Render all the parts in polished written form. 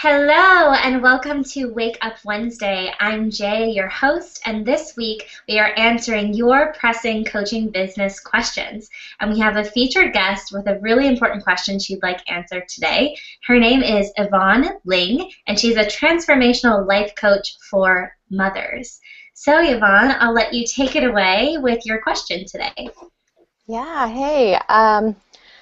Hello and welcome to Wake Up Wednesday. I'm Jay, your host, and this week we are answering your pressing coaching business questions. And we have a featured guest with a really important question she'd like answered today. Her name is Yvonne Ling, and she's a transformational life coach for mothers. So Yvonne, I'll let you take it away with your question today. Yeah, hey.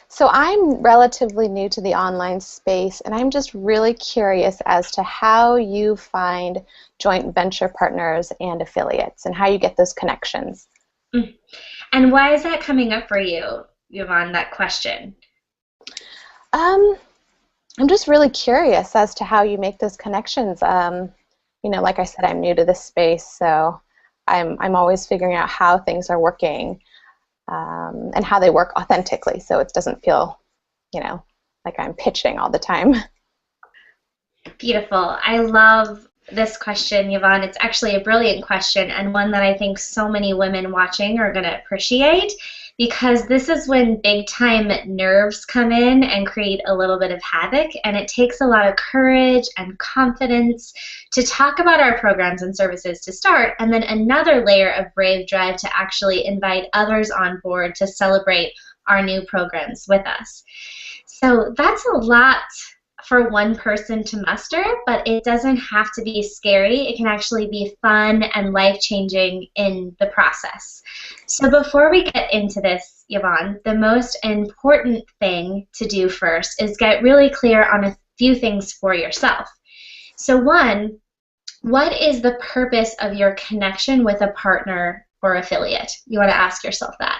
So I'm relatively new to the online space, and I'm just really curious as to how you find joint venture partners and affiliates and how you get those connections. And why is that coming up for you, Yvonne, that question? I'm just really curious as to how you make those connections. Like I said, I'm new to this space, so I'm always figuring out how things are working. And how they work authentically, so it doesn't feel, like I'm pitching all the time. Beautiful. I love this question, Yvonne. It's actually a brilliant question and one that I think so many women watching are going to appreciate because this is when big time nerves come in and create a little bit of havoc, and it takes a lot of courage and confidence to talk about our programs and services to start, and then another layer of brave drive to actually invite others on board to celebrate our new programs with us. So that's a lot for one person to muster, but it doesn't have to be scary. It can actually be fun and life-changing in the process. So before we get into this, Yvonne, the most important thing to do first is get really clear on a few things for yourself. So one, what is the purpose of your connection with a partner or affiliate? You want to ask yourself that.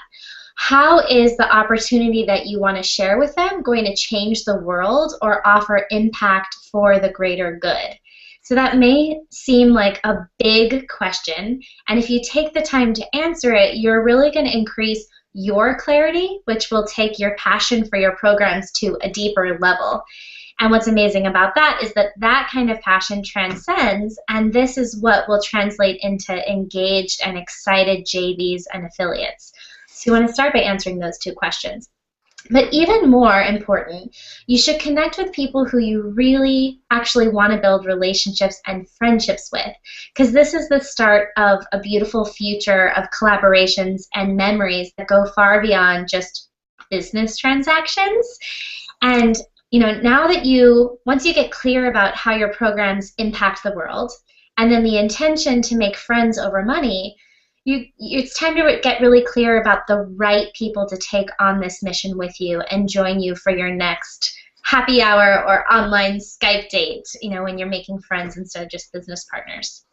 How is the opportunity that you want to share with them going to change the world or offer impact for the greater good? So that may seem like a big question, and if you take the time to answer it, you're really going to increase your clarity, which will take your passion for your programs to a deeper level. And what's amazing about that is that that kind of passion transcends, and this is what will translate into engaged and excited JVs and affiliates. So you want to start by answering those two questions. But even more important, you should connect with people who you really actually want to build relationships and friendships with, because this is the start of a beautiful future of collaborations and memories that go far beyond just business transactions. And now that once you get clear about how your programs impact the world, and then the intention to make friends over money, it's time to get really clear about the right people to take on this mission with you and join you for your next happy hour or online Skype date, when you're making friends instead of just business partners.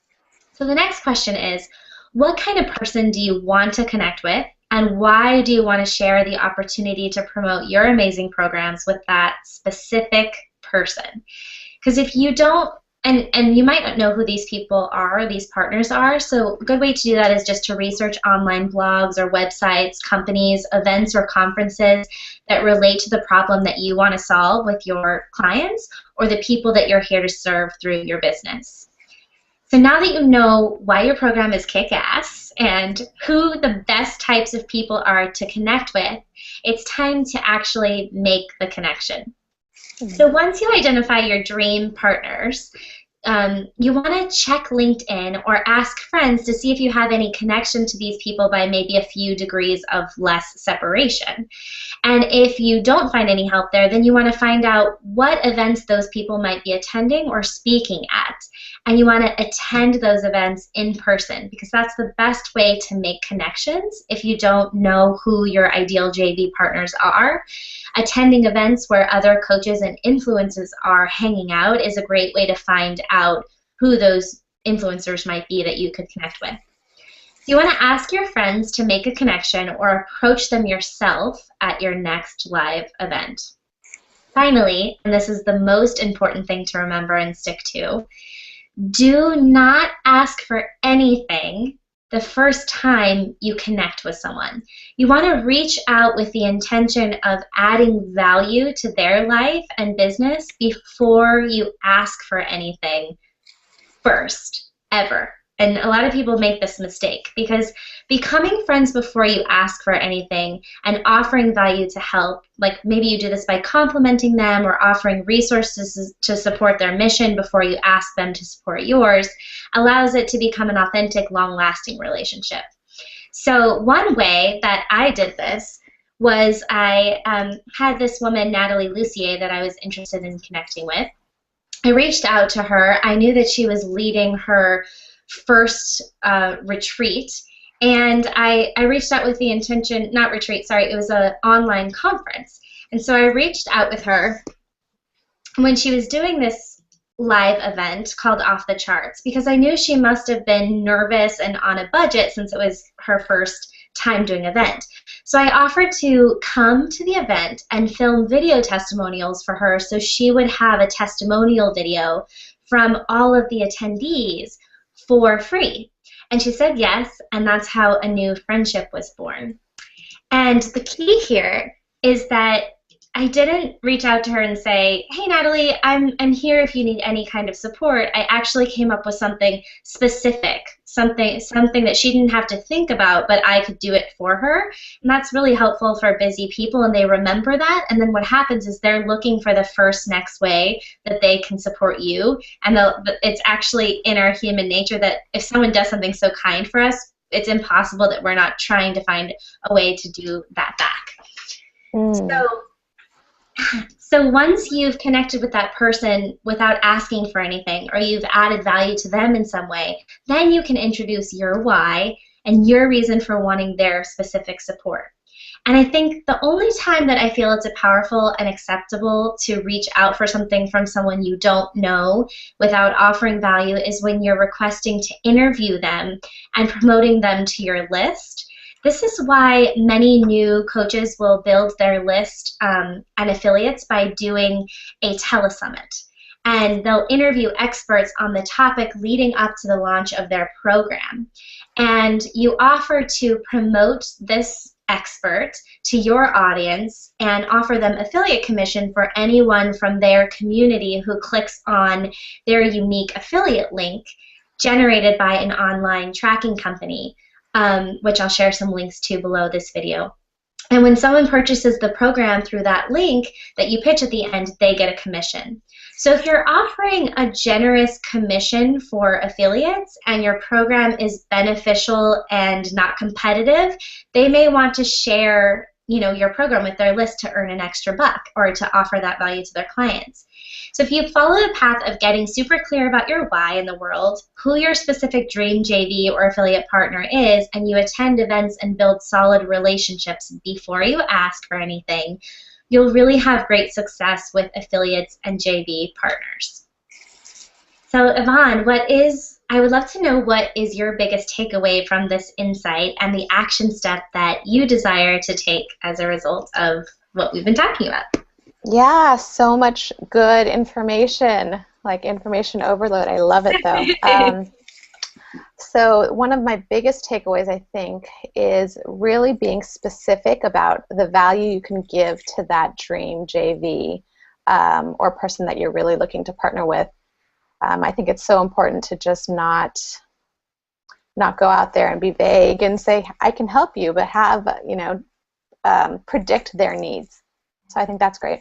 So the next question is, what kind of person do you want to connect with, and why do you want to share the opportunity to promote your amazing programs with that specific person? Because if you don't, and you might not know who these people are, these partners are, so a good way to do that is just to research online blogs or websites, companies, events, or conferences that relate to the problem that you want to solve with your clients or the people that you're here to serve through your business. So now that you know why your program is kick-ass and who the best types of people are to connect with, it's time to actually make the connection. So once you identify your dream partners, you want to check LinkedIn or ask friends to see if you have any connection to these people by maybe a few degrees of less separation. And if you don't find any help there, then you want to find out what events those people might be attending or speaking at. And you want to attend those events in person, because that's the best way to make connections if you don't know who your ideal JV partners are. Attending events where other coaches and influencers are hanging out is a great way to find out who those influencers might be that you could connect with. So you want to ask your friends to make a connection or approach them yourself at your next live event. Finally, and this is the most important thing to remember and stick to, do not ask for anything the first time you connect with someone. You want to reach out with the intention of adding value to their life and business before you ask for anything first, ever. And a lot of people make this mistake because becoming friends before you ask for anything and offering value to help, like maybe you do this by complimenting them or offering resources to support their mission before you ask them to support yours, allows it to become an authentic, long-lasting relationship. So one way that I did this was I had this woman, Natalie Lucier, that I was interested in connecting with. I reached out to her. I knew that she was leading her first retreat, and I reached out with the intention, not retreat, sorry, it was an online conference. And so I reached out with her when she was doing this live event called Off the Charts, because I knew she must have been nervous and on a budget since it was her first time doing an event. So I offered to come to the event and film video testimonials for her so she would have a testimonial video from all of the attendees for free. And she said yes, and that's how a new friendship was born. And the key here is that I didn't reach out to her and say, hey, Natalie, I'm here if you need any kind of support. I actually came up with something specific, something that she didn't have to think about, but I could do it for her. And that's really helpful for busy people, and they remember that. And then what happens is they're looking for the first next way that they can support you. And it's actually in our human nature that if someone does something so kind for us, it's impossible that we're not trying to find a way to do that back. So once you've connected with that person without asking for anything, or you've added value to them in some way, then you can introduce your why and your reason for wanting their specific support. And I think the only time that I feel it's powerful and acceptable to reach out for something from someone you don't know without offering value is when you're requesting to interview them and promoting them to your list. This is why many new coaches will build their list and affiliates by doing a telesummit. And they'll interview experts on the topic leading up to the launch of their program. And you offer to promote this expert to your audience and offer them affiliate commission for anyone from their community who clicks on their unique affiliate link generated by an online tracking company. Which I'll share some links to below this video. And when someone purchases the program through that link that you pitch at the end, they get a commission. So if you're offering a generous commission for affiliates and your program is beneficial and not competitive, they may want to share, your program with their list to earn an extra buck or to offer that value to their clients. So if you follow the path of getting super clear about your why in the world, who your specific dream JV or affiliate partner is, and you attend events and build solid relationships before you ask for anything, you'll really have great success with affiliates and JV partners. So Yvonne, I would love to know what is your biggest takeaway from this insight and the action step that you desire to take as a result of what we've been talking about. Yeah, so much good information, like information overload. I love it, though. So one of my biggest takeaways, I think, is really being specific about the value you can give to that dream JV or person that you're really looking to partner with. I think it's so important to just not go out there and be vague and say, I can help you, but have, predict their needs. So I think that's great.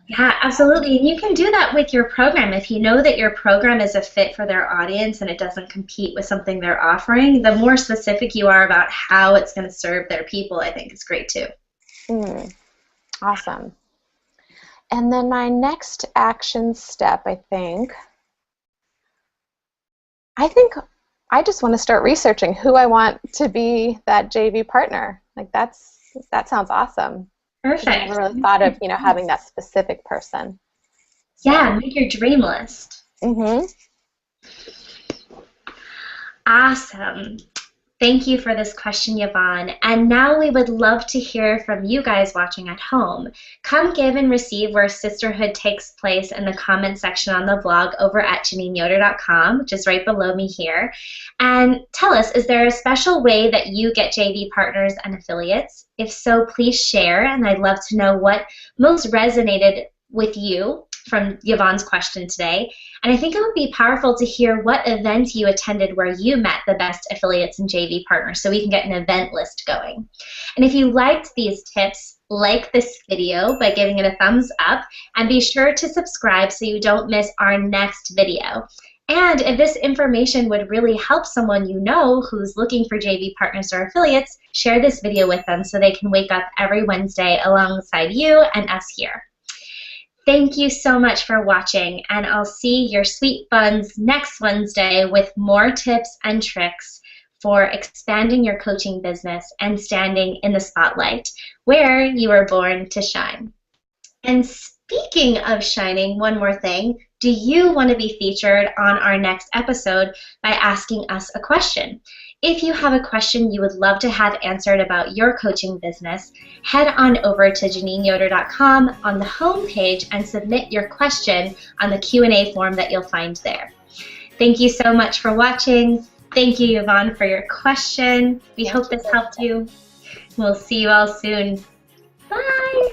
Yeah, absolutely. And you can do that with your program. If you know that your program is a fit for their audience and it doesn't compete with something they're offering, the more specific you are about how it's going to serve their people, I think is great too. Awesome. And then my next action step, I think I just want to start researching who I want to be that JV partner. Like that sounds awesome. Perfect. I never really thought of, having that specific person. So. Yeah, make your dream list. Awesome. Thank you for this question, Yvonne. And now we would love to hear from you guys watching at home. Come give and receive where sisterhood takes place in the comment section on the blog over at JanineYoder.com, which is right below me here. And tell us, is there a special way that you get JV partners and affiliates? If so, please share, and I'd love to know what most resonated with you from Yvonne's question today. And I think it would be powerful to hear what event you attended where you met the best affiliates and JV partners so we can get an event list going. And if you liked these tips, like this video by giving it a thumbs up, and be sure to subscribe so you don't miss our next video. And if this information would really help someone you know who's looking for JV partners or affiliates, share this video with them so they can wake up every Wednesday alongside you and us here. Thank you so much for watching, and I'll see your sweet buns next Wednesday with more tips and tricks for expanding your coaching business and standing in the spotlight where you were born to shine. And speaking of shining, one more thing. Do you want to be featured on our next episode by asking us a question? If you have a question you would love to have answered about your coaching business, head on over to JanineYoder.com on the home page and submit your question on the Q&A form that you'll find there. Thank you so much for watching. Thank you, Yvonne, for your question. We hope this helped you. We'll see you all soon. Bye.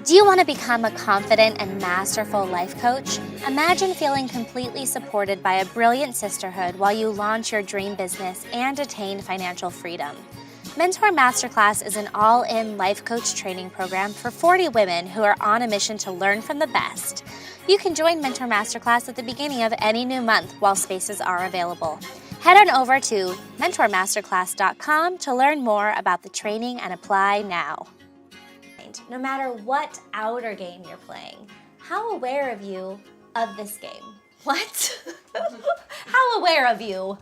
Do you want to become a confident and masterful life coach? Imagine feeling completely supported by a brilliant sisterhood while you launch your dream business and attain financial freedom. Mentor Masterclass is an all-in life coach training program for 40 women who are on a mission to learn from the best. You can join Mentor Masterclass at the beginning of any new month while spaces are available. Head on over to mentormasterclass.com to learn more about the training and apply now. No matter what outer game you're playing, how aware of you of this game? What? How aware of you